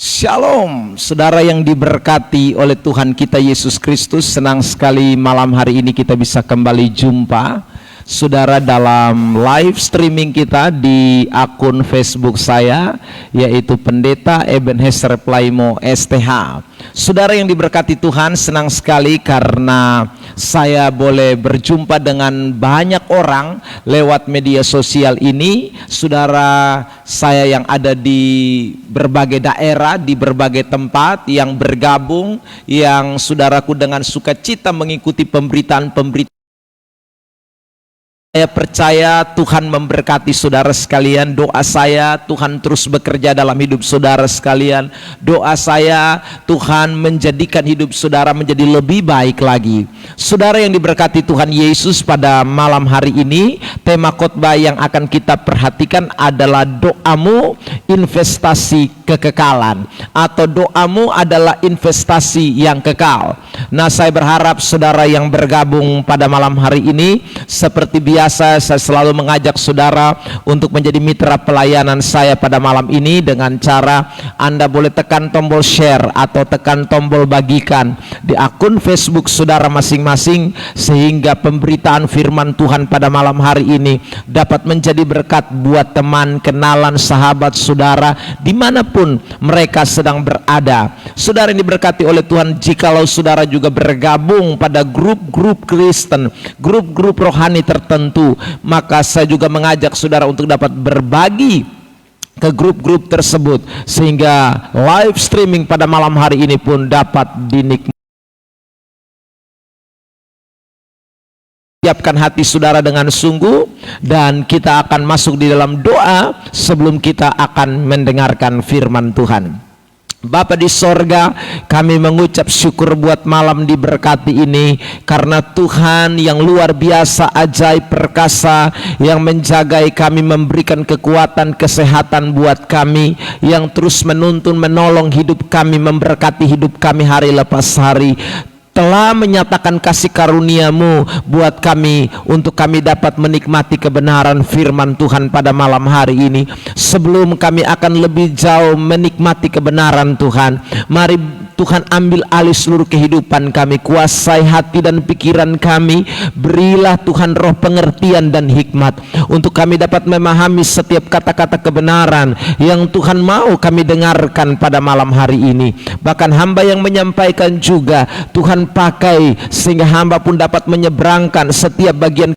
Shalom, saudara yang diberkati oleh Tuhan kita Yesus Kristus. Senang sekali malam hari ini kita bisa kembali jumpa saudara dalam live streaming kita di akun Facebook saya, yaitu Pendeta Ebenezer Plaimo STH. Saudara yang diberkati Tuhan, senang sekali karena saya boleh berjumpa dengan banyak orang lewat media sosial ini. Saudara saya yang ada di berbagai daerah, di berbagai tempat yang bergabung, yang saudaraku dengan sukacita mengikuti pemberitaan-pemberitaan. Saya percaya Tuhan memberkati saudara sekalian. Doa saya Tuhan terus bekerja dalam hidup saudara sekalian. Doa saya Tuhan menjadikan hidup saudara menjadi lebih baik lagi. Saudara yang diberkati Tuhan Yesus, pada malam hari ini tema khotbah yang akan kita perhatikan adalah doamu investasi kekekalan, atau doamu adalah investasi yang kekal. Nah, saya berharap saudara yang bergabung pada malam hari ini, seperti biasa saya selalu mengajak saudara untuk menjadi mitra pelayanan saya pada malam ini dengan cara Anda boleh tekan tombol share atau tekan tombol bagikan di akun Facebook saudara masing-masing, sehingga pemberitaan firman Tuhan pada malam hari ini dapat menjadi berkat buat teman, kenalan, sahabat saudara dimanapun mereka sedang berada. Saudara yang diberkati oleh Tuhan, jikalau saudara juga bergabung pada grup-grup Kristen, grup-grup rohani tertentu, maka saya juga mengajak saudara untuk dapat berbagi ke grup-grup tersebut, sehingga live streaming pada malam hari ini pun dapat dinikmati. Siapkan hati saudara dengan sungguh, dan kita akan masuk di dalam doa sebelum kita akan mendengarkan firman Tuhan. Bapa di sorga, kami mengucap syukur buat malam diberkati ini, karena Tuhan yang luar biasa, ajaib, perkasa, yang menjagai kami, memberikan kekuatan, kesehatan buat kami, yang terus menuntun, menolong hidup kami, memberkati hidup kami hari lepas hari, telah menyatakan kasih karunia-Mu buat kami untuk kami dapat menikmati kebenaran firman Tuhan pada malam hari ini. Sebelum kami akan lebih jauh menikmati kebenaran Tuhan, mari Tuhan ambil alih seluruh kehidupan kami, kuasai hati dan pikiran kami, berilah Tuhan roh pengertian dan hikmat untuk kami dapat memahami setiap kata-kata kebenaran yang Tuhan mau kami dengarkan pada malam hari ini. Bahkan hamba yang menyampaikan juga Tuhan pakai sehingga hamba pun dapat menyeberangkan setiap bagian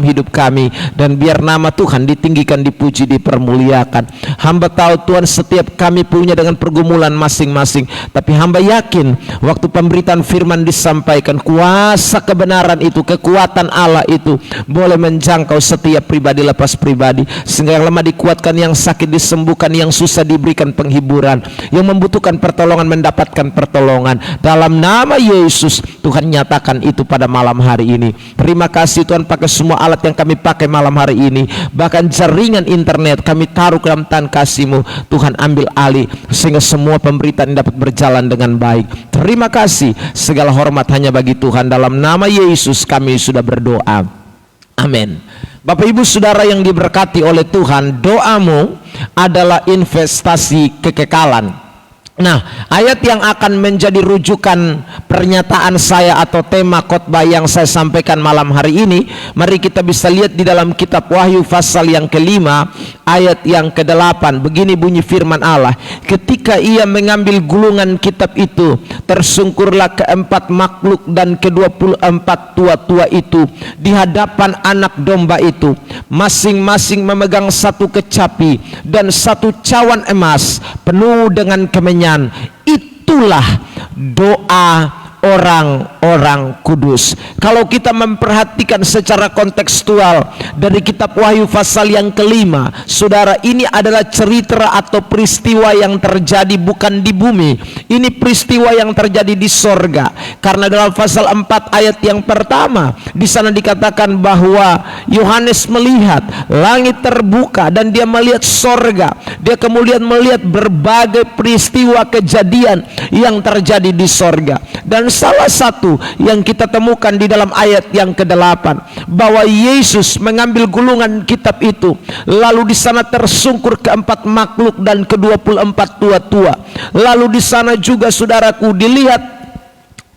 hidup kami, dan biar nama Tuhan ditinggikan, dipuji, dipermuliakan. Hamba tahu Tuhan setiap kami punya dengan pergumulan masing-masing, tapi hamba yakin waktu pemberitaan firman disampaikan, kuasa kebenaran itu, kekuatan Allah itu boleh menjangkau setiap pribadi lepas pribadi, sehingga yang lemah dikuatkan, yang sakit disembuhkan, yang susah diberikan penghiburan, yang membutuhkan pertolongan mendapatkan pertolongan. Dalam nama Yesus Tuhan nyatakan itu pada malam hari ini. Terima kasih Tuhan, pakai semua alat yang kami pakai malam hari ini, bahkan jaringan internet kami taruh ke dalam tangan kasih-Mu. Tuhan ambil alih sehingga semua pemberitaan dapat berjalan dengan baik. Terima kasih, segala hormat hanya bagi Tuhan. Dalam nama Yesus kami sudah berdoa, amin. Bapak Ibu Saudara yang diberkati oleh Tuhan, doamu adalah investasi kekekalan. Nah, ayat yang akan menjadi rujukan pernyataan saya atau tema khotbah yang saya sampaikan malam hari ini, mari kita bisa lihat di dalam kitab Wahyu pasal yang ke-5 ayat yang ke-8. Begini bunyi firman Allah, ketika ia mengambil gulungan kitab itu, tersungkurlah keempat makhluk dan ke-24 tua-tua itu di hadapan anak domba itu, masing-masing memegang satu kecapi dan satu cawan emas penuh dengan kemenyan. Itulah doa orang-orang kudus. Kalau kita memperhatikan secara kontekstual dari kitab Wahyu pasal yang kelima, saudara, ini adalah cerita atau peristiwa yang terjadi bukan di bumi. Ini peristiwa yang terjadi di sorga. Karena dalam pasal 4 ayat yang pertama, di sana dikatakan bahwa Yohanes melihat langit terbuka dan dia melihat sorga. Dia kemudian melihat berbagai peristiwa kejadian yang terjadi di sorga. Dan salah satu yang kita temukan di dalam ayat yang ke-8, bahwa Yesus mengambil gulungan kitab itu, lalu di sana tersungkur keempat makhluk dan ke-24 tua-tua. Lalu di sana juga, saudaraku, dilihat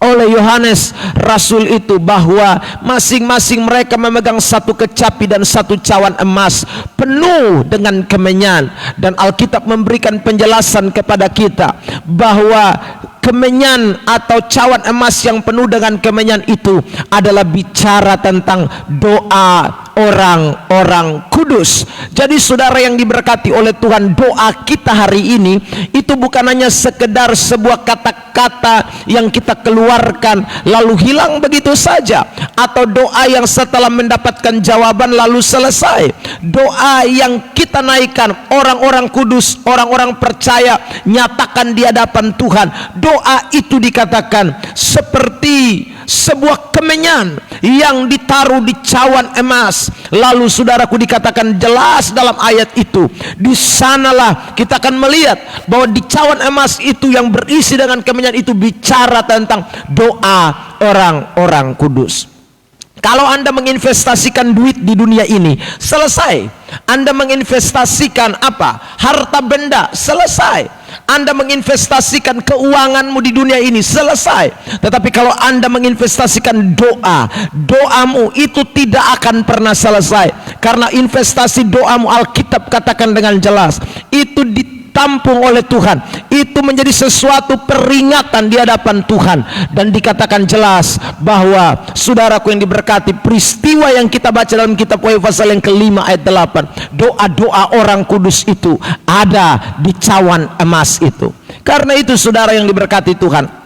oleh Yohanes Rasul itu bahwa masing-masing mereka memegang satu kecapi dan satu cawan emas penuh dengan kemenyan. Dan Alkitab memberikan penjelasan kepada kita bahwa kemenyan atau cawan emas yang penuh dengan kemenyan itu adalah bicara tentang doa orang-orang kudus. Jadi saudara yang diberkati oleh Tuhan, doa kita hari ini itu bukan hanya sekedar sebuah kata-kata yang kita keluarkan lalu hilang begitu saja, atau doa yang setelah mendapatkan jawaban lalu selesai. Doa yang kita naikkan, orang-orang kudus, orang-orang percaya nyatakan di hadapan Tuhan, doa itu dikatakan seperti sebuah kemenyan yang ditaruh di cawan emas. Lalu saudaraku, dikatakan jelas dalam ayat itu, di sanalah kita akan melihat bahwa di cawan emas itu yang berisi dengan kemenyan itu bicara tentang doa orang-orang kudus. Kalau Anda menginvestasikan duit di dunia ini, selesai. Anda menginvestasikan apa? Harta benda, selesai. Anda menginvestasikan keuanganmu di dunia ini, selesai. Tetapi kalau Anda menginvestasikan doa, doamu itu tidak akan pernah selesai. Karena investasi doamu, Alkitab katakan dengan jelas, itu ditampung oleh Tuhan, itu menjadi sesuatu peringatan di hadapan Tuhan. Dan dikatakan jelas bahwa, saudaraku yang diberkati, peristiwa yang kita baca dalam kitab Wahyu pasal yang kelima ayat 8, doa-doa orang kudus itu ada di cawan emas itu. Karena itu saudara yang diberkati Tuhan,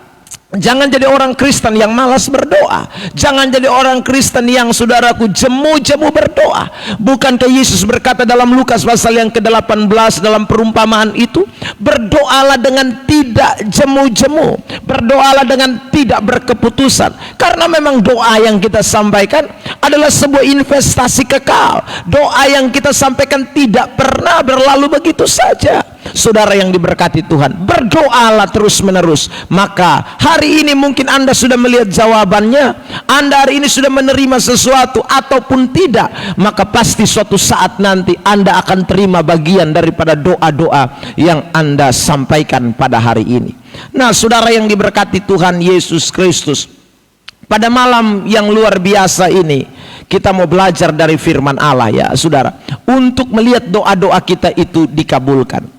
jangan jadi orang Kristen yang malas berdoa. Jangan jadi orang Kristen yang, saudaraku, jemu-jemu berdoa. Bukankah Yesus berkata dalam Lukas pasal yang ke-18 dalam perumpamaan itu, berdoalah dengan tidak jemu-jemu, berdoalah dengan tidak berkeputusan. Karena memang doa yang kita sampaikan adalah sebuah investasi kekal. Doa yang kita sampaikan tidak pernah berlalu begitu saja. Saudara yang diberkati Tuhan, berdoalah terus menerus. Maka hari ini mungkin Anda sudah melihat jawabannya, Anda hari ini sudah menerima sesuatu ataupun tidak, maka pasti suatu saat nanti Anda akan terima bagian daripada doa-doa yang Anda sampaikan pada hari ini. Nah, saudara yang diberkati Tuhan Yesus Kristus, pada malam yang luar biasa ini kita mau belajar dari firman Allah, ya saudara, untuk melihat doa-doa kita itu dikabulkan.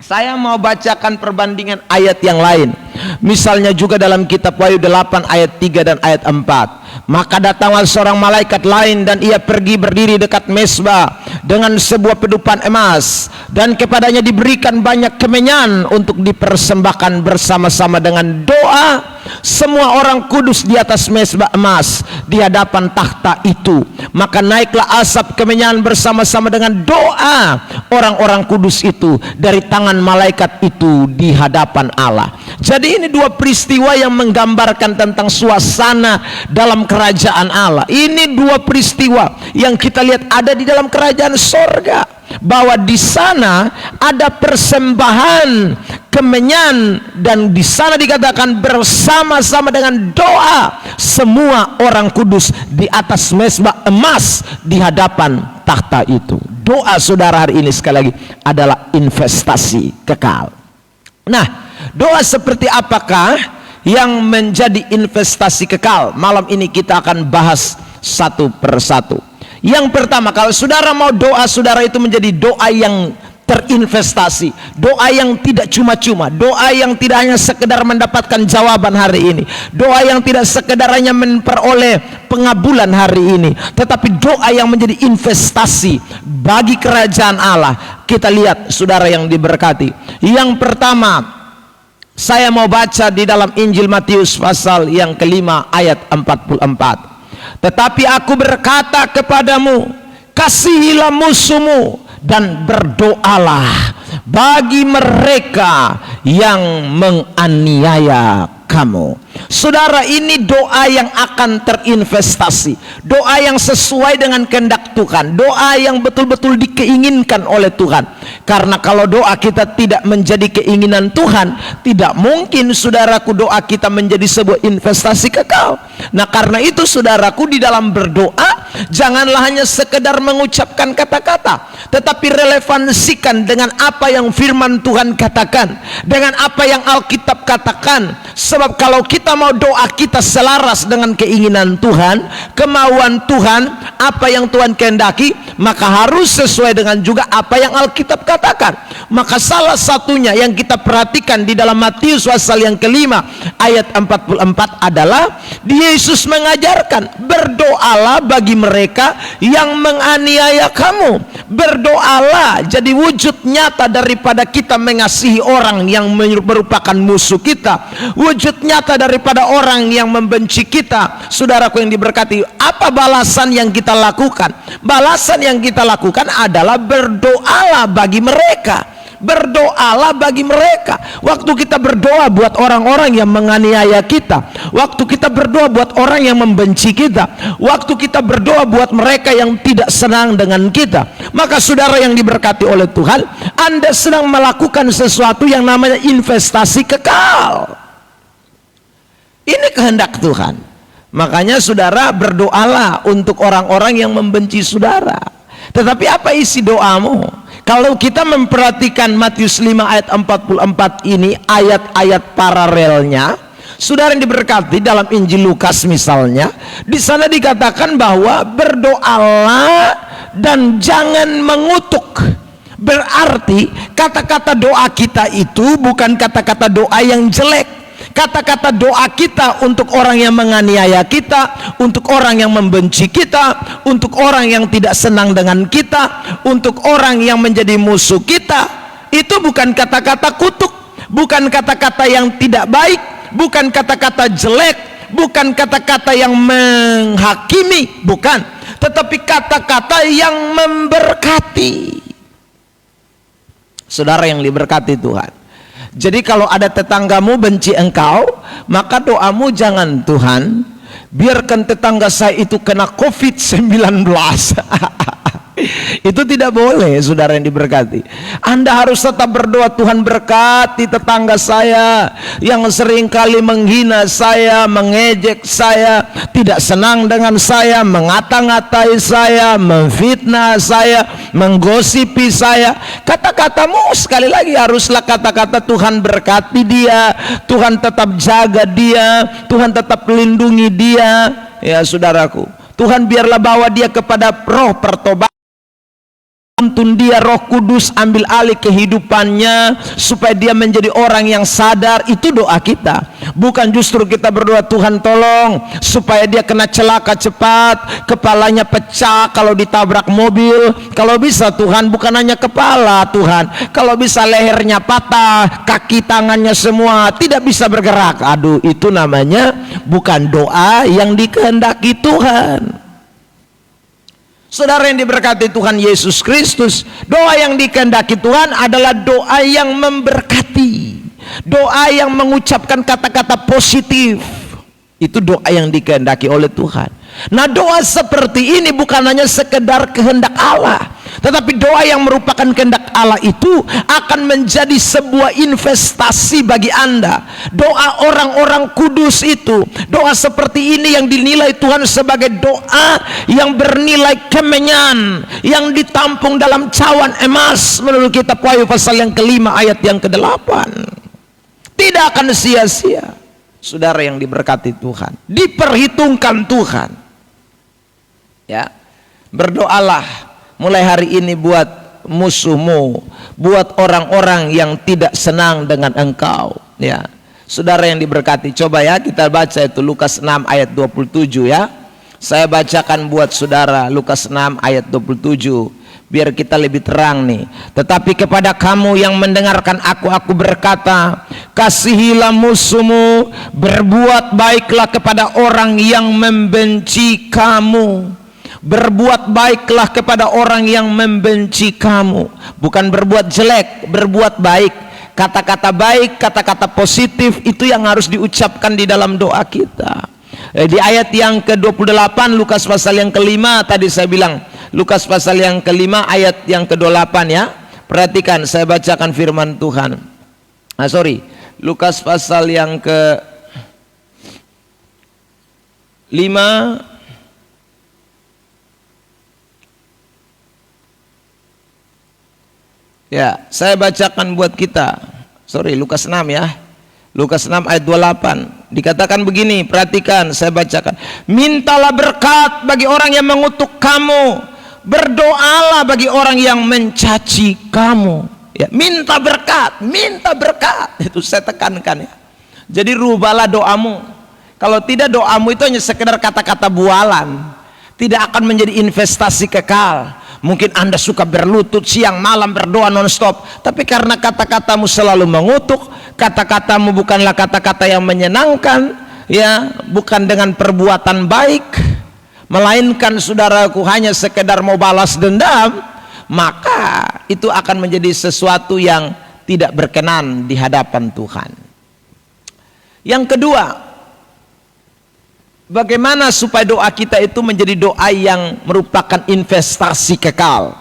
Saya mau bacakan perbandingan ayat yang lain. Misalnya juga dalam kitab Wahyu 8 ayat 3 dan ayat 4. Maka datanglah seorang malaikat lain dan ia pergi berdiri dekat mezbah dengan sebuah pedupan emas, dan kepadanya diberikan banyak kemenyan untuk dipersembahkan bersama-sama dengan doa semua orang kudus di atas mezbah emas di hadapan takhta itu. Maka naiklah asap kemenyan bersama-sama dengan doa orang-orang kudus itu dari tangan malaikat itu di hadapan Allah. Jadi ini dua peristiwa yang menggambarkan tentang suasana dalam kerajaan Allah. Ini dua peristiwa yang kita lihat ada di dalam kerajaan sorga, bahwa di sana ada persembahan kemenyan, dan di sana dikatakan bersama-sama dengan doa semua orang kudus di atas mezbah emas di hadapan takhta itu. Doa saudara hari ini sekali lagi adalah investasi kekal. Nah, doa seperti apakah yang menjadi investasi kekal? Malam ini kita akan bahas satu persatu. Yang pertama, kalau saudara mau doa saudara itu menjadi doa yang terinvestasi, doa yang tidak cuma-cuma, doa yang tidak hanya sekedar mendapatkan jawaban hari ini, doa yang tidak sekedar hanya memperoleh pengabulan hari ini, tetapi doa yang menjadi investasi bagi kerajaan Allah. Kita lihat saudara yang diberkati. Yang pertama, Saya mau baca di dalam Injil Matius pasal yang kelima ayat 44. Tetapi aku berkata kepadamu, kasihilah musuhmu dan berdoalah bagi mereka yang menganiaya kamu. Saudara, ini doa yang akan terinvestasi, doa yang sesuai dengan kehendak Tuhan, doa yang betul-betul dikeinginkan oleh Tuhan. Karena kalau doa kita tidak menjadi keinginan Tuhan, tidak mungkin saudaraku doa kita menjadi sebuah investasi kekal. Nah, karena itu saudaraku, di dalam berdoa janganlah hanya sekedar mengucapkan kata-kata, tetapi relevansikan dengan apa yang firman Tuhan katakan, dengan apa yang Alkitab katakan. Sebab kalau kita mau doa kita selaras dengan keinginan Tuhan, kemauan Tuhan, apa yang Tuhan kehendaki, maka harus sesuai dengan juga apa yang Alkitab katakan. Maka salah satunya yang kita perhatikan di dalam Matius pasal yang kelima ayat 44 adalah Yesus mengajarkan, berdoalah bagi mereka yang menganiaya kamu. Berdoalah jadi wujud nyata daripada kita mengasihi orang yang merupakan musuh kita, wujud nyata daripada orang yang membenci kita. Saudaraku yang diberkati, apa balasan yang kita lakukan? Balasan yang kita lakukan adalah berdoalah bagi mereka. Berdoalah bagi mereka. Waktu kita berdoa buat orang-orang yang menganiaya kita, waktu kita berdoa buat orang yang membenci kita, waktu kita berdoa buat mereka yang tidak senang dengan kita, maka saudara yang diberkati oleh Tuhan, Anda sedang melakukan sesuatu yang namanya investasi kekal. Ini kehendak Tuhan. Makanya saudara berdoalah untuk orang-orang yang membenci saudara. Tetapi apa isi doamu? Kalau kita memperhatikan Matius 5 ayat 44 ini, ayat-ayat paralelnya, saudara yang diberkati, dalam Injil Lukas misalnya, di sana dikatakan bahwa berdoalah dan jangan mengutuk. Berarti kata-kata doa kita itu bukan kata-kata doa yang jelek. Kata-kata doa kita untuk orang yang menganiaya kita, untuk orang yang membenci kita, untuk orang yang tidak senang dengan kita, untuk orang yang menjadi musuh kita, itu bukan kata-kata kutuk, bukan kata-kata yang tidak baik, bukan kata-kata jelek, bukan kata-kata yang menghakimi, bukan, tetapi kata-kata yang memberkati. Saudara yang diberkati Tuhan, jadi kalau ada tetanggamu benci engkau, maka doamu jangan, Tuhan, biarkan tetangga saya itu kena COVID-19. Itu tidak boleh, saudara yang diberkati. Anda harus tetap berdoa, Tuhan berkati tetangga saya yang seringkali menghina saya, mengejek saya, tidak senang dengan saya, mengata-ngatai saya, memfitnah saya, menggosipi saya. Kata-katamu sekali lagi haruslah kata-kata Tuhan berkati dia, Tuhan tetap jaga dia, Tuhan tetap lindungi dia. Ya saudaraku, Tuhan biarlah bawa dia kepada roh pertobatan, tuntun dia, Roh Kudus ambil alih kehidupannya supaya dia menjadi orang yang sadar. Itu doa kita, bukan justru kita berdoa, Tuhan tolong supaya dia kena celaka cepat, kepalanya pecah kalau ditabrak mobil. Kalau bisa Tuhan, bukan hanya kepala Tuhan, kalau bisa lehernya patah, kaki tangannya semua tidak bisa bergerak. Aduh, itu namanya bukan doa yang dikehendaki Tuhan. Saudara yang diberkati Tuhan Yesus Kristus, doa yang dikehendaki Tuhan adalah doa yang memberkati, doa yang mengucapkan kata-kata positif. Itu doa yang dikehendaki oleh Tuhan. Nah, doa seperti ini bukan hanya sekedar kehendak Allah, tetapi doa yang merupakan kehendak Allah itu akan menjadi sebuah investasi bagi Anda. Doa orang-orang kudus itu, doa seperti ini yang dinilai Tuhan sebagai doa yang bernilai kemenyan, yang ditampung dalam cawan emas menurut kitab Wahyu pasal yang kelima ayat yang ke-8. Tidak akan sia-sia. Saudara yang diberkati Tuhan, diperhitungkan Tuhan. Ya, berdoalah mulai hari ini buat musuhmu, buat orang-orang yang tidak senang dengan engkau. Ya, saudara yang diberkati, coba ya kita baca itu Lukas 6 ayat 27 ya. Saya bacakan buat saudara Lukas 6 ayat 27. biar kita lebih terang nih. Tetapi kepada kamu yang mendengarkan aku berkata, kasihilah musuhmu, berbuat baiklah kepada orang yang membenci kamu. Berbuat baiklah kepada orang yang membenci kamu. Bukan berbuat jelek, berbuat baik. Kata-kata baik, kata-kata positif itu yang harus diucapkan di dalam doa kita. Di ayat yang ke-28 Lukas pasal yang ke-5 tadi saya bilang, Lukas pasal yang ke-5 ayat yang ke-28 ya. Perhatikan, saya bacakan firman Tuhan. Lukas pasal yang ke-5 ya, saya bacakan buat kita. Lukas 6 ya. Lukas 6 ayat 28. Dikatakan begini, perhatikan, saya bacakan. Mintalah berkat bagi orang yang mengutuk kamu. Berdoalah bagi orang yang mencaci kamu. Ya, minta berkat, minta berkat. Itu saya tekankan ya. Jadi rubahlah doamu. Kalau tidak, doamu itu hanya sekedar kata-kata bualan. Tidak akan menjadi investasi kekal. Mungkin Anda suka berlutut siang malam berdoa non-stop, tapi karena kata-katamu selalu mengutuk, kata-katamu bukanlah kata-kata yang menyenangkan, ya, bukan dengan perbuatan baik, melainkan saudaraku hanya sekedar mau balas dendam, maka itu akan menjadi sesuatu yang tidak berkenan di hadapan Tuhan. Yang kedua, bagaimana supaya doa kita itu menjadi doa yang merupakan investasi kekal?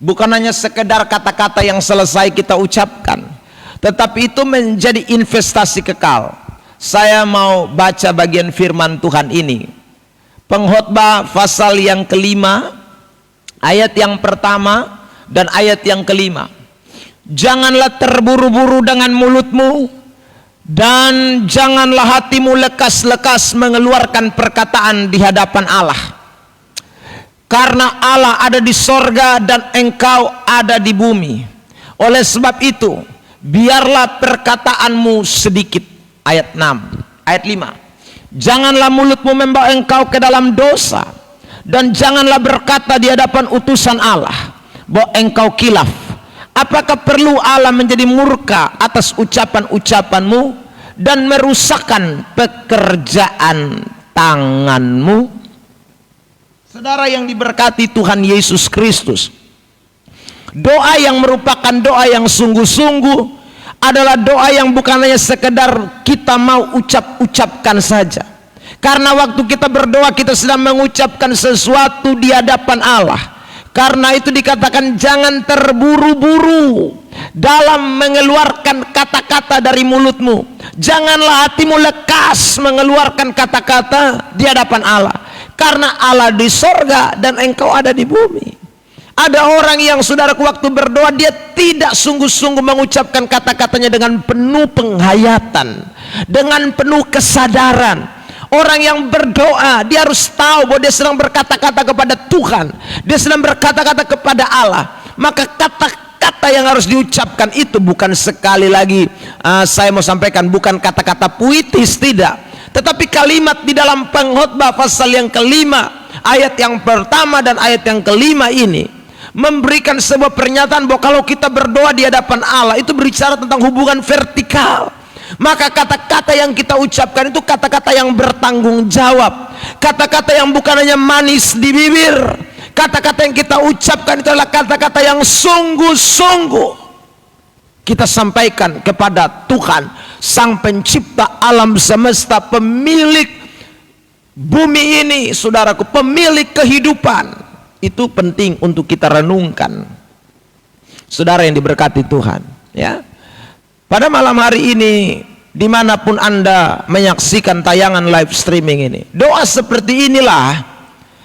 Bukan hanya sekedar kata-kata yang selesai kita ucapkan, tetapi itu menjadi investasi kekal. Saya mau baca bagian firman Tuhan ini. Pengkhotbah pasal yang ke-5 ayat yang pertama dan ayat yang ke-5. Janganlah terburu-buru dengan mulutmu, dan janganlah hatimu lekas-lekas mengeluarkan perkataan di hadapan Allah, karena Allah ada di sorga dan engkau ada di bumi. Oleh sebab itu biarlah perkataanmu sedikit. Ayat 6, ayat 5. Janganlah mulutmu membawa engkau ke dalam dosa, dan janganlah berkata di hadapan utusan Allah bahwa engkau kilaf. Apakah perlu Allah menjadi murka atas ucapan-ucapanmu dan merusakkan pekerjaan tanganmu? Saudara yang diberkati Tuhan Yesus Kristus, doa yang merupakan doa yang sungguh-sungguh adalah doa yang bukan hanya sekedar kita mau ucap-ucapkan saja. Karena waktu kita berdoa kita sedang mengucapkan sesuatu di hadapan Allah. Karena itu dikatakan jangan terburu-buru dalam mengeluarkan kata-kata dari mulutmu. Janganlah hatimu lekas mengeluarkan kata-kata di hadapan Allah, karena Allah di sorga dan engkau ada di bumi. Ada orang yang saudaraku waktu berdoa dia tidak sungguh-sungguh mengucapkan kata-katanya dengan penuh penghayatan, dengan penuh kesadaran. Orang yang berdoa dia harus tahu bahwa dia sedang berkata-kata kepada Tuhan, dia sedang berkata-kata kepada Allah. Maka kata-kata yang harus diucapkan itu bukan, sekali lagi saya mau sampaikan, bukan kata-kata puitis, tidak, tetapi kalimat di dalam Pengkhotbah pasal yang ke-5 ayat yang pertama dan ayat yang ke-5 ini memberikan sebuah pernyataan bahwa kalau kita berdoa di hadapan Allah itu berbicara tentang hubungan vertikal. Maka kata-kata yang kita ucapkan itu kata-kata yang bertanggung jawab, kata-kata yang bukan hanya manis di bibir. Kata-kata yang kita ucapkan itu adalah kata-kata yang sungguh-sungguh kita sampaikan kepada Tuhan, Sang Pencipta alam semesta, pemilik bumi ini, saudaraku, pemilik kehidupan. Itu penting untuk kita renungkan, saudara yang diberkati Tuhan, ya. Pada malam hari ini, dimanapun Anda menyaksikan tayangan live streaming ini, doa seperti inilah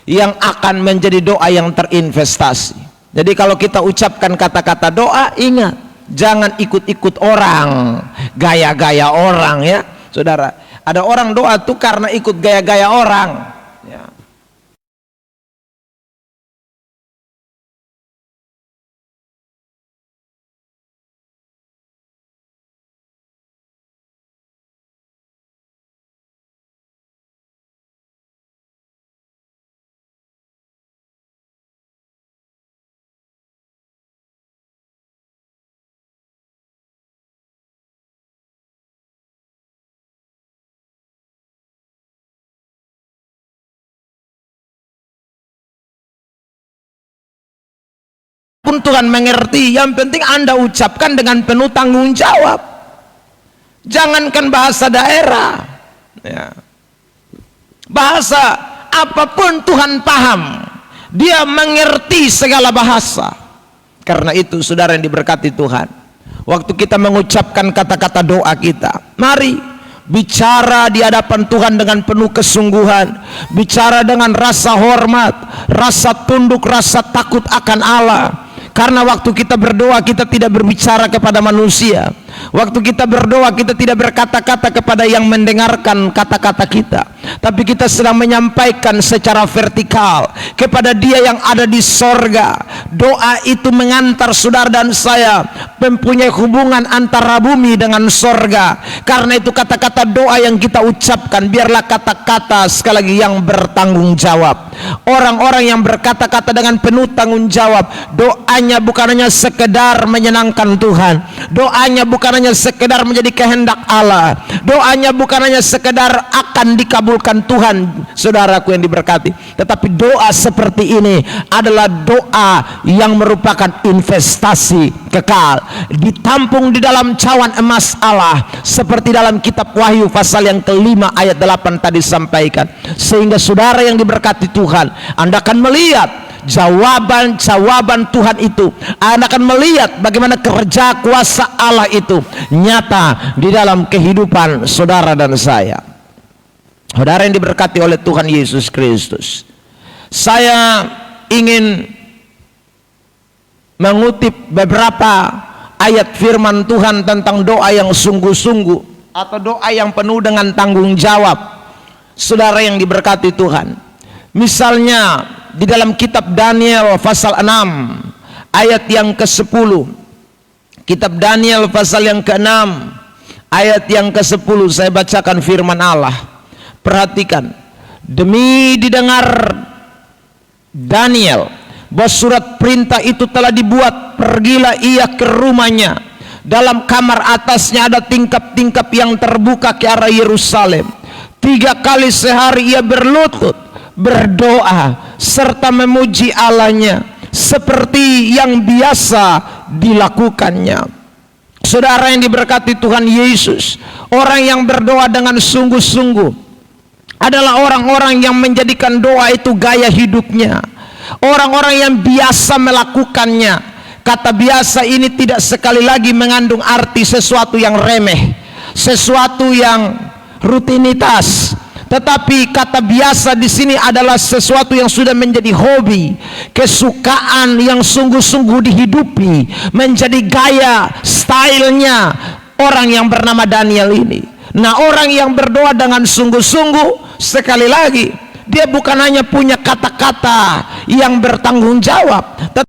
yang akan menjadi doa yang terinvestasi. Jadi kalau kita ucapkan kata-kata doa, ingat, jangan ikut-ikut orang, gaya-gaya orang, ya saudara. Ada orang doa tuh karena ikut gaya-gaya orang. apapun Tuhan mengerti. Yang penting Anda ucapkan dengan penuh tanggung jawab. Jangankan bahasa daerah, ya. Bahasa apapun Tuhan paham. Dia mengerti segala bahasa. Karena itu saudara yang diberkati Tuhan, waktu kita mengucapkan kata-kata doa kita, mari bicara di hadapan Tuhan dengan penuh kesungguhan, bicara dengan rasa hormat, rasa tunduk, rasa takut akan Allah. Karena waktu kita berdoa, kita tidak berbicara kepada manusia. Waktu kita berdoa, kita tidak berkata-kata kepada yang mendengarkan kata-kata kita, tapi kita sedang menyampaikan secara vertikal kepada Dia yang ada di sorga. Doa itu mengantar saudara dan saya mempunyai hubungan antara bumi dengan sorga. Karena itu kata-kata doa yang kita ucapkan, biarlah kata-kata sekali lagi yang bertanggung jawab. Orang-orang yang berkata-kata dengan penuh tanggung jawab, doanya bukan hanya sekedar menyenangkan Tuhan, doanya bukan hanya sekedar menjadi kehendak Allah, doanya bukan hanya sekedar akan dikabulkan Tuhan, saudaraku yang diberkati, tetapi doa seperti ini adalah doa yang merupakan investasi kekal, ditampung di dalam cawan emas Allah, seperti dalam kitab Wahyu pasal yang kelima ayat 8 tadi sampaikan. Sehingga saudara yang diberkati Tuhan, Anda akan melihat jawaban-jawaban Tuhan itu. Anda akan melihat bagaimana kerja kuasa Allah itu nyata di dalam kehidupan saudara dan saya. Saudara yang diberkati oleh Tuhan Yesus Kristus, saya ingin mengutip beberapa ayat firman Tuhan tentang doa yang sungguh-sungguh atau doa yang penuh dengan tanggung jawab, saudara yang diberkati Tuhan. Misalnya di dalam kitab Daniel pasal 6 ayat yang ke-10. Kitab Daniel pasal yang ke-6 ayat yang ke-10, saya bacakan firman Allah. Perhatikan, demi didengar Daniel bahwa surat perintah itu telah dibuat, pergilah ia ke rumahnya. Dalam kamar atasnya ada tingkap-tingkap yang terbuka ke arah Yerusalem. 3 kali sehari ia berlutut, berdoa serta memuji Allahnya seperti yang biasa dilakukannya. Saudara yang diberkati Tuhan Yesus, orang yang berdoa dengan sungguh-sungguh adalah orang-orang yang menjadikan doa itu gaya hidupnya, orang-orang yang biasa melakukannya. Kata biasa ini tidak sekali lagi mengandung arti sesuatu yang remeh, sesuatu yang rutinitas, tetapi kata biasa di sini adalah sesuatu yang sudah menjadi hobi, kesukaan yang sungguh-sungguh dihidupi, menjadi gaya, stylenya orang yang bernama Daniel ini. Nah, orang yang berdoa dengan sungguh-sungguh, sekali lagi, dia bukan hanya punya kata-kata yang bertanggung jawab, tetapi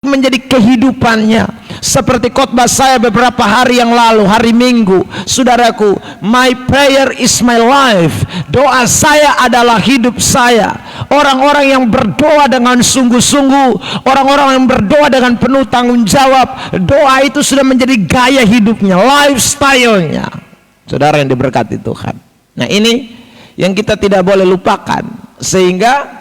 menjadi kehidupannya. Seperti khotbah saya beberapa hari yang lalu, hari Minggu, saudaraku, my prayer is my life. Doa saya adalah hidup saya. Orang-orang yang berdoa dengan sungguh-sungguh, orang-orang yang berdoa dengan penuh tanggung jawab, doa itu sudah menjadi gaya hidupnya, lifestyle-nya. Saudara yang diberkati Tuhan. Nah, ini yang kita tidak boleh lupakan. Sehingga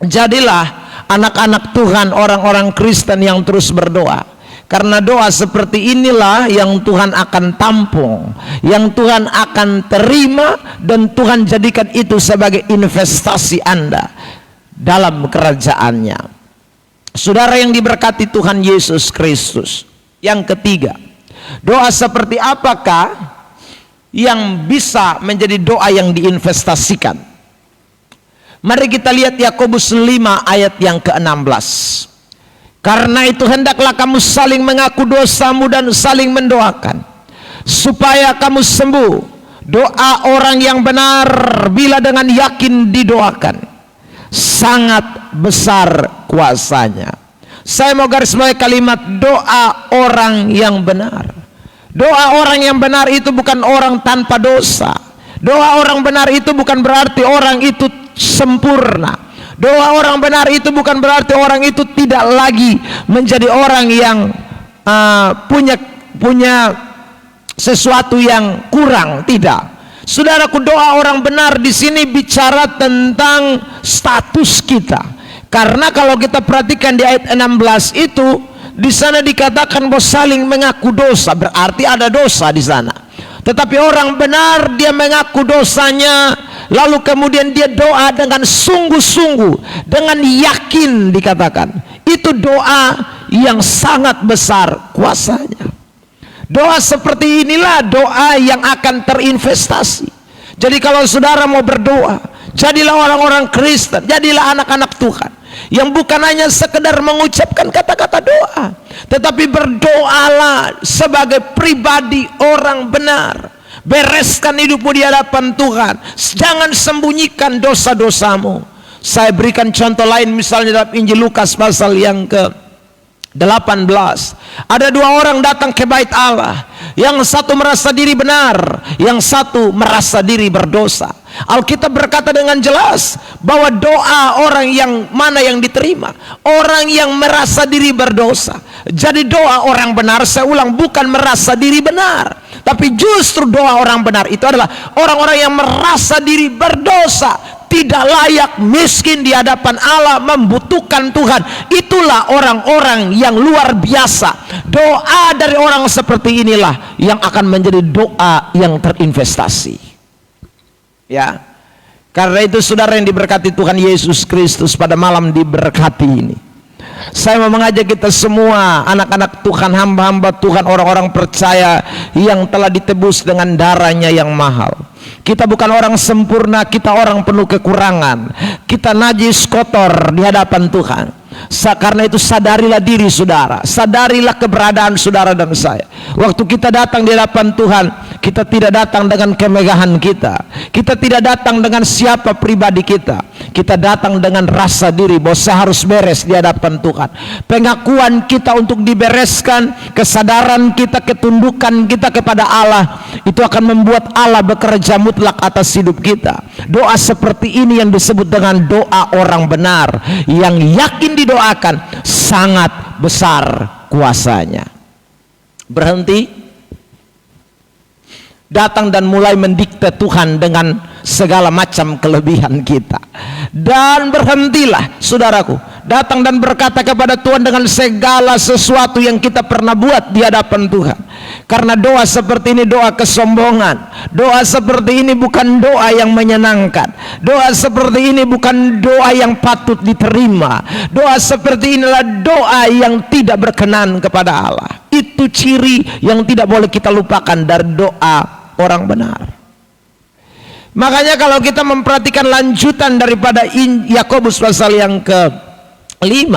jadilah anak-anak Tuhan, orang-orang Kristen yang terus berdoa. Karena doa seperti inilah yang Tuhan akan tampung, yang Tuhan akan terima, dan Tuhan jadikan itu sebagai investasi Anda dalam kerajaannya. Saudara yang diberkati Tuhan Yesus Kristus, yang ketiga, doa seperti apakah yang bisa menjadi doa yang diinvestasikan? Mari kita lihat Yakobus 5 ayat yang ke-16. Karena itu hendaklah kamu saling mengaku dosamu dan saling mendoakan supaya kamu sembuh. Doa orang yang benar bila dengan yakin didoakan sangat besar kuasanya. Saya mau garis bawahi kalimat doa orang yang benar. Doa orang yang benar itu bukan orang tanpa dosa. Doa orang benar itu bukan berarti orang itu sempurna. Doa orang benar itu bukan berarti orang itu tidak lagi menjadi orang yang punya sesuatu yang kurang. Tidak. Saudaraku, doa orang benar di sini bicara tentang status kita, Karena kalau kita perhatikan di ayat 16 itu, di sana dikatakan bahwa saling mengaku dosa, berarti ada dosa di sana. Tetapi orang benar dia mengaku dosanya, lalu kemudian dia doa dengan sungguh-sungguh, dengan yakin dikatakan. Itu doa yang sangat besar kuasanya. Doa seperti inilah doa yang akan terinvestasi. Jadi kalau saudara mau berdoa, jadilah orang-orang Kristen, jadilah anak-anak Tuhan yang bukan hanya sekedar mengucapkan kata-kata doa, tetapi berdoalah sebagai pribadi orang benar. Bereskan hidupmu di hadapan Tuhan, jangan sembunyikan dosa-dosamu. Saya berikan contoh lain, misalnya dalam Injil Lukas pasal yang ke-18, ada dua orang datang ke bait Allah. Yang satu merasa diri benar, yang satu merasa diri berdosa. Alkitab berkata dengan jelas bahwa doa orang yang mana yang diterima? Orang yang merasa diri berdosa. Jadi doa orang benar, saya ulang, bukan merasa diri benar, tapi justru doa orang benar itu adalah orang-orang yang merasa diri berdosa, tidak layak, miskin di hadapan Allah, membutuhkan Tuhan. Itulah orang-orang yang luar biasa. Doa dari orang seperti inilah yang akan menjadi doa yang terinvestasi. Ya, karena itu saudara yang diberkati Tuhan Yesus Kristus, pada malam diberkati ini, saya mau mengajak kita semua, anak-anak Tuhan, hamba-hamba Tuhan, orang-orang percaya yang telah ditebus dengan darahnya yang mahal. Kita bukan orang sempurna, kita orang penuh kekurangan, kita najis, kotor di hadapan Tuhan. Karena itu sadarilah diri saudara, sadarilah keberadaan saudara dan saya. Waktu kita datang di hadapan Tuhan, kita tidak datang dengan kemegahan kita, kita tidak datang dengan siapa pribadi kita, kita datang dengan rasa diri bahwa saya harus beres di hadapan Tuhan. Pengakuan kita untuk dibereskan, kesadaran kita, ketundukan kita kepada Allah, itu akan membuat Allah bekerja mutlak atas hidup kita. Doa seperti ini yang disebut dengan doa orang benar, yang yakin didoakan, sangat besar kuasanya. Berhenti, datang dan mulai mendikte Tuhan dengan segala macam kelebihan kita. Dan berhentilah saudaraku, datang dan berkata kepada Tuhan dengan segala sesuatu yang kita pernah buat di hadapan Tuhan. Karena doa seperti ini doa kesombongan, doa seperti ini bukan doa yang menyenangkan, doa seperti ini bukan doa yang patut diterima, doa seperti inilah doa yang tidak berkenan kepada Allah. Itu ciri yang tidak boleh kita lupakan dari doa orang benar. Makanya kalau kita memperhatikan lanjutan daripada Yakobus pasal yang ke-5,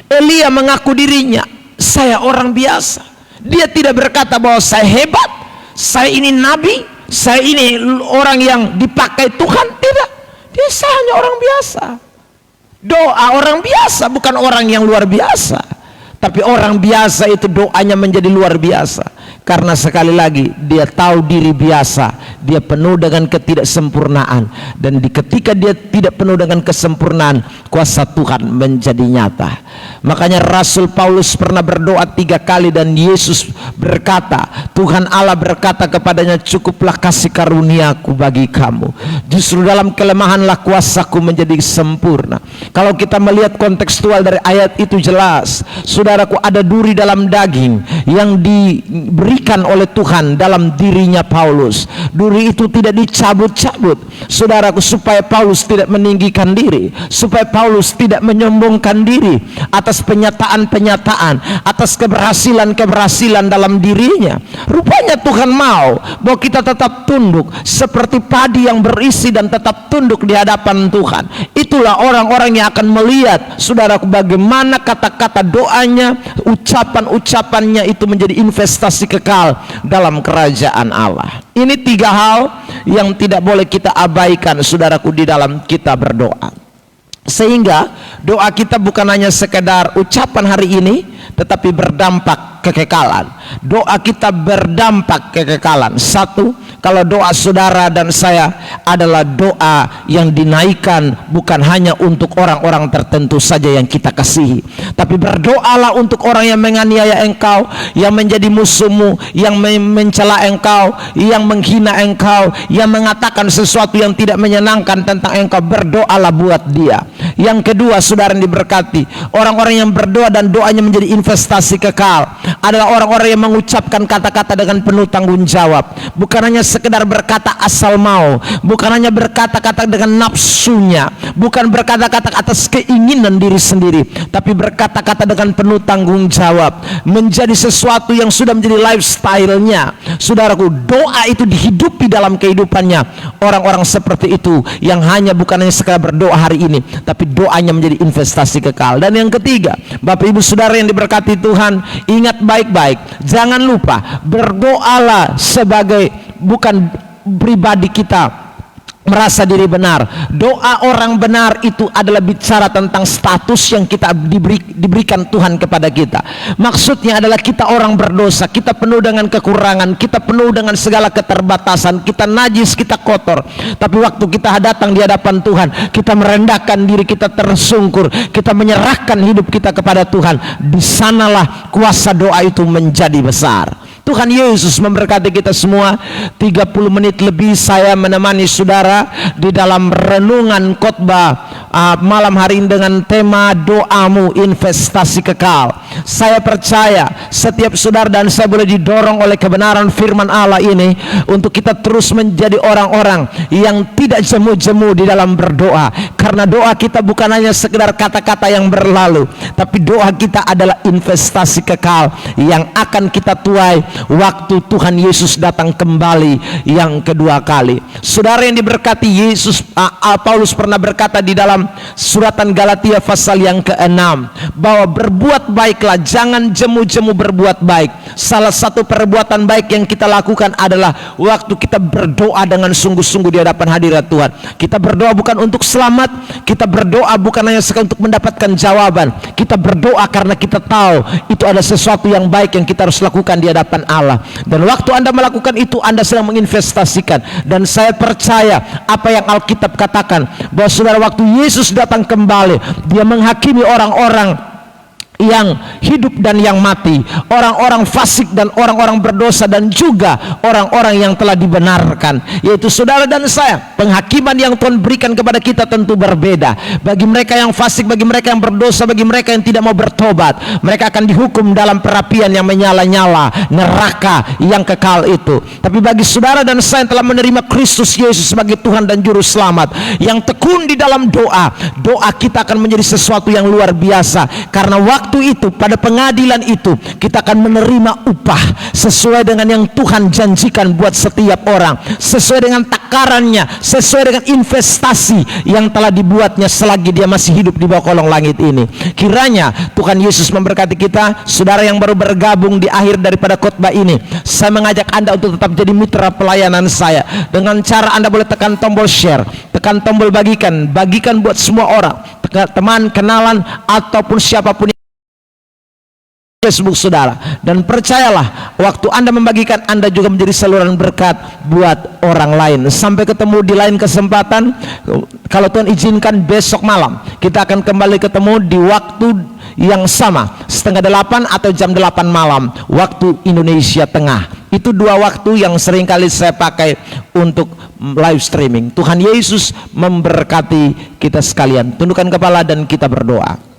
Elia mengaku dirinya, saya orang biasa. Dia tidak berkata bahwa saya hebat, saya ini nabi, saya ini orang yang dipakai Tuhan. Tidak, dia hanya orang biasa. Doa orang biasa, bukan orang yang luar biasa. Tapi orang biasa itu doanya menjadi luar biasa, karena sekali lagi dia tahu diri biasa, dia penuh dengan ketidaksempurnaan, dan ketika dia tidak penuh dengan kesempurnaan, kuasa Tuhan menjadi nyata. Makanya Rasul Paulus pernah berdoa 3 kali dan Yesus berkata, Tuhan Allah berkata kepadanya, cukuplah kasih karuniaku bagi kamu, justru dalam kelemahanlah kuasaku menjadi sempurna. Kalau kita melihat kontekstual dari ayat itu jelas, saudaraku, ada duri dalam daging yang diberikan oleh Tuhan dalam dirinya Paulus. Duri itu tidak dicabut-cabut, saudaraku, supaya Paulus tidak meninggikan diri, supaya Paulus tidak menyombongkan diri atas penyataan-penyataan, atas keberhasilan-keberhasilan dalam dirinya. Rupanya Tuhan mau bahwa kita tetap tunduk seperti padi yang berisi dan tetap tunduk di hadapan Tuhan. Itulah orang-orang yang akan melihat, saudaraku, bagaimana kata-kata doanya, ucapan-ucapannya itu menjadi investasi kekal dalam kerajaan Allah. Ini 3 hal yang tidak boleh kita abaikan, saudaraku, di dalam kita berdoa. Sehingga doa kita bukan hanya sekedar ucapan hari ini, tetapi berdampak kekekalan. Doa kita berdampak kekekalan. 1, kalau doa saudara dan saya adalah doa yang dinaikkan bukan hanya untuk orang-orang tertentu saja yang kita kasihi, tapi berdoalah untuk orang yang menganiaya engkau, yang menjadi musuhmu, yang mencela engkau, yang menghina engkau, yang mengatakan sesuatu yang tidak menyenangkan tentang engkau. Berdoalah buat dia. Yang kedua, saudara yang diberkati, orang-orang yang berdoa dan doanya menjadi investasi kekal adalah orang-orang yang mengucapkan kata-kata dengan penuh tanggung jawab, bukan hanya sekedar berkata asal mau, bukan hanya berkata-kata dengan nafsunya, bukan berkata-kata atas keinginan diri sendiri, tapi berkata-kata dengan penuh tanggung jawab, menjadi sesuatu yang sudah menjadi lifestyle-nya. Saudaraku, doa itu dihidupi dalam kehidupannya. Orang-orang seperti itu yang bukan hanya sekadar berdoa hari ini, tapi doanya menjadi investasi kekal. Dan yang ketiga, Bapak Ibu Saudara yang diberkati Tuhan, ingat baik-baik, jangan lupa berdoalah sebagai bukan pribadi kita merasa diri benar. Doa orang benar itu adalah bicara tentang status yang kita diberikan Tuhan kepada kita. Maksudnya adalah kita orang berdosa, kita penuh dengan kekurangan, kita penuh dengan segala keterbatasan, kita najis, kita kotor. Tapi waktu kita datang di hadapan Tuhan, kita merendahkan diri, kita tersungkur, kita menyerahkan hidup kita kepada Tuhan. Di sanalah kuasa doa itu menjadi besar. Tuhan Yesus memberkati kita semua. 30 menit lebih saya menemani saudara di dalam renungan khotbah malam hari ini dengan tema doamu investasi kekal. Saya percaya setiap saudara dan saya boleh didorong oleh kebenaran firman Allah ini untuk kita terus menjadi orang-orang yang tidak jemu-jemu di dalam berdoa, karena doa kita bukan hanya sekedar kata-kata yang berlalu, tapi doa kita adalah investasi kekal yang akan kita tuai waktu Tuhan Yesus datang kembali yang kedua kali. Saudara yang diberkati, Paulus pernah berkata di dalam suratan Galatia pasal yang ke-6 bahwa berbuat baiklah, jangan jemu-jemu berbuat baik. Salah satu perbuatan baik yang kita lakukan adalah waktu kita berdoa dengan sungguh-sungguh di hadapan hadirat Tuhan. Kita berdoa bukan untuk selamat, kita berdoa bukan hanya sekadar untuk mendapatkan jawaban, kita berdoa karena kita tahu itu ada sesuatu yang baik yang kita harus lakukan di hadapan Allah. Dan waktu Anda melakukan itu, Anda sedang menginvestasikan. Dan saya percaya apa yang Alkitab katakan, bahwa saudara, waktu Yesus datang kembali, dia menghakimi orang-orang yang hidup dan yang mati, orang-orang fasik dan orang-orang berdosa, dan juga orang-orang yang telah dibenarkan, yaitu saudara dan saya. Penghakiman yang Tuhan berikan kepada kita tentu berbeda. Bagi mereka yang fasik, bagi mereka yang berdosa, bagi mereka yang tidak mau bertobat, mereka akan dihukum dalam perapian yang menyala-nyala, neraka yang kekal itu. Tapi bagi saudara dan saya yang telah menerima Kristus Yesus sebagai Tuhan dan Juru Selamat, yang tekun di dalam doa, doa kita akan menjadi sesuatu yang luar biasa. Karena waktu itu, pada pengadilan itu, kita akan menerima upah sesuai dengan yang Tuhan janjikan buat setiap orang, sesuai dengan takarannya, sesuai dengan investasi yang telah dibuatnya selagi dia masih hidup di bawah kolong langit ini. Kiranya Tuhan Yesus memberkati kita. Saudara yang baru bergabung di akhir daripada khotbah ini, saya mengajak Anda untuk tetap jadi mitra pelayanan saya dengan cara Anda boleh tekan tombol share, tekan tombol bagikan buat semua orang, teman, kenalan, ataupun siapapun Facebook saudara. Dan percayalah, waktu Anda membagikan, Anda juga menjadi saluran berkat buat orang lain. Sampai ketemu di lain kesempatan. Kalau Tuhan izinkan, besok malam kita akan kembali ketemu di waktu yang sama, 7:30 atau jam 8 malam waktu Indonesia Tengah. Itu dua waktu yang seringkali saya pakai untuk live streaming. Tuhan Yesus memberkati kita sekalian. Tundukkan kepala dan kita berdoa.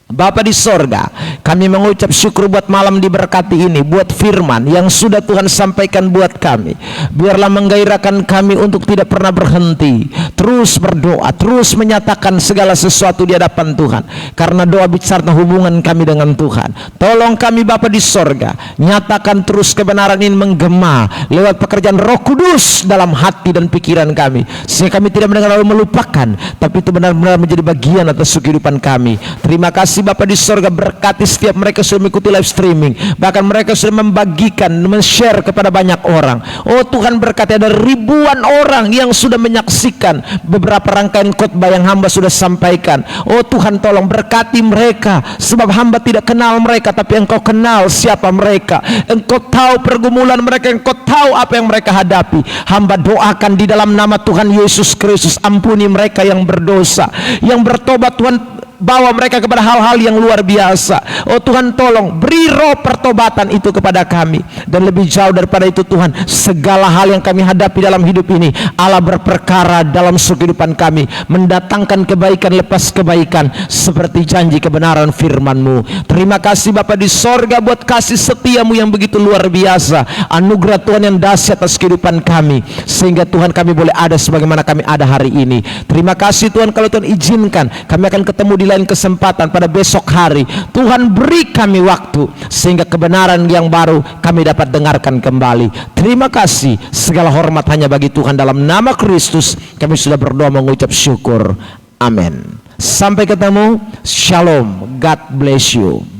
Bapa di sorga, kami mengucap syukur buat malam diberkati ini, buat firman yang sudah Tuhan sampaikan buat kami. Biarlah menggairahkan kami untuk tidak pernah berhenti, terus berdoa, terus menyatakan segala sesuatu di hadapan Tuhan, karena doa bicara hubungan kami dengan Tuhan. Tolong kami Bapa di sorga, nyatakan terus kebenaran ini menggema lewat pekerjaan Roh Kudus dalam hati dan pikiran kami, sehingga kami tidak mendengar lalu melupakan, tapi itu benar-benar menjadi bagian atas kehidupan kami. Terima kasih kasih Bapa di sorga, berkati setiap mereka sudah mengikuti live streaming, bahkan mereka sudah membagikan, men-share kepada banyak orang. Oh Tuhan, berkati ada ribuan orang yang sudah menyaksikan beberapa rangkaian khotbah yang hamba sudah sampaikan. Oh Tuhan, tolong berkati mereka, sebab hamba tidak kenal mereka, tapi Engkau kenal siapa mereka. Engkau tahu pergumulan mereka, Engkau tahu apa yang mereka hadapi. Hamba doakan di dalam nama Tuhan Yesus Kristus, ampuni mereka yang berdosa, yang bertobat Tuhan, bawa mereka kepada hal-hal yang luar biasa. Oh Tuhan, tolong beri roh pertobatan itu kepada kami. Dan lebih jauh daripada itu Tuhan, segala hal yang kami hadapi dalam hidup ini, Allah berperkara dalam kehidupan kami, mendatangkan kebaikan lepas kebaikan, seperti janji kebenaran firman-Mu. Terima kasih Bapa di sorga buat kasih setiamu yang begitu luar biasa, anugerah Tuhan yang dahsyat atas kehidupan kami, sehingga Tuhan kami boleh ada sebagaimana kami ada hari ini. Terima kasih Tuhan, kalau Tuhan izinkan kami akan ketemu di lain kesempatan pada besok hari. Tuhan beri kami waktu sehingga kebenaran yang baru kami dapat dengarkan kembali. Terima kasih, segala hormat hanya bagi Tuhan. Dalam nama Kristus kami sudah berdoa mengucap syukur. Amin. Sampai ketemu. Shalom. God bless you.